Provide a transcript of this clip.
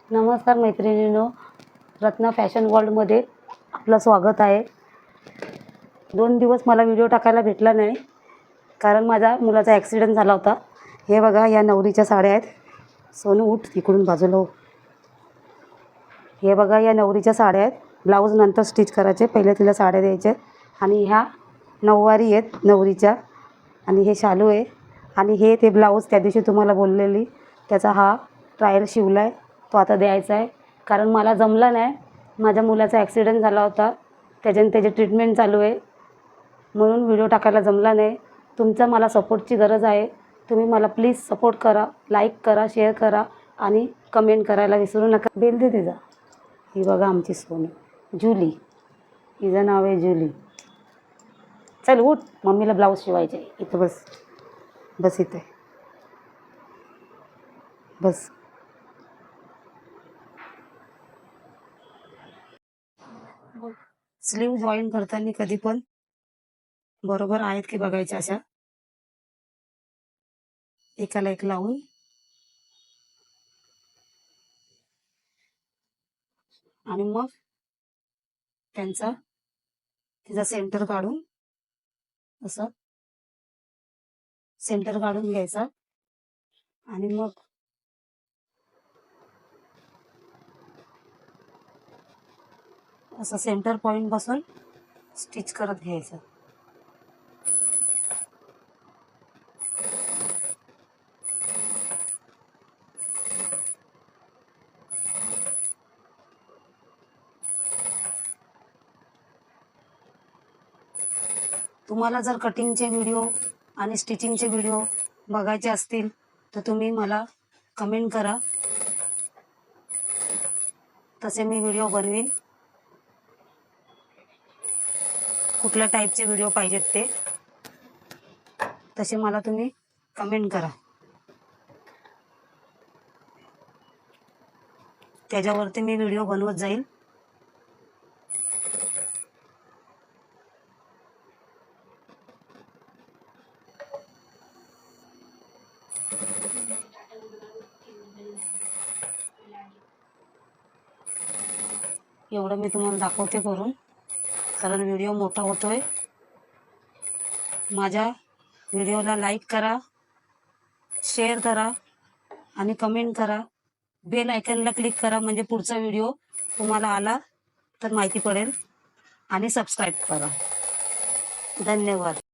नमस्कार मैत्रिणींनो, रत्ना फॅशन वर्ल्डमध्ये आपलं स्वागत आहे। 2 दिवस मला व्हिडिओ टाकायला भेटला नाही कारण माझ्या मुलाचा ॲक्सिडेंट झाला होता। हे बघा, या नवरीच्या साड्या आहेत। सोनू उठ, इकडून बाजूला हो। हे बघा, या नवरीच्या साड्या आहेत। ब्लाऊज नंतर स्टिच करायचे, पहिले तिला साड्या द्यायच्या। आणि ह्या नऊवारी आहेत नवरीच्या, आणि हे शालू आहे, आणि हे ते ब्लाऊज त्या दिवशी तुम्हाला बोललेली त्याचा हा ट्रायल शिवला आहे, तो आता द्यायचा आहे। कारण मला जमला नाही, माझ्या मुलाचा ॲक्सिडेंट झाला होता, त्याच्याने त्याची ट्रीटमेंट चालू आहे, म्हणून व्हिडिओ टाकायला जमला नाही। तुमचा मला सपोर्टची गरज आहे, तुम्ही मला प्लीज सपोर्ट करा, लाईक करा, शेअर करा आणि कमेंट करायला विसरू नका। बेल दे तिचा। ही बघा आमची सोनी जुली, हिचं नाव आहे जुली। चल उठ, मम्मीला ब्लाऊज शिवायचे। इथं बस, बस इथे बस। स्लीव जॉईन करताना कधी पण बरोबर आहेत की बघायच्या, अशा एकाला एक लावून आणि मग तिचा सेंटर काढून असं सेंटर काढून घ्यायचा, आणि मग असं सेंटर पॉइंट पासून स्टिच करत घ्यायचं। तुम्हाला जर कटिंगचे व्हिडिओ आणि स्टिचिंगचे व्हिडिओ बघायचे असतील तर तुम्ही मला कमेंट करा, तसे मी व्हिडिओ बनवीन। कुठल्या टाईपचे व्हिडिओ पाहिजेत ते तसे मला तुम्ही कमेंट करा, त्याच्यावरती मी व्हिडिओ बनवत जाईल। एवढं मी तुम्हाला दाखवते करून, कारण व्हिडिओ मोठा होतोय। माझ्या व्हिडिओला लाईक करा, शेअर करा आणि कमेंट करा। बेल आयकॉनला क्लिक करा, म्हणजे पुढचा व्हिडिओ तुम्हाला आला तर माहिती पडेल, आणि सबस्क्राईब करा। धन्यवाद।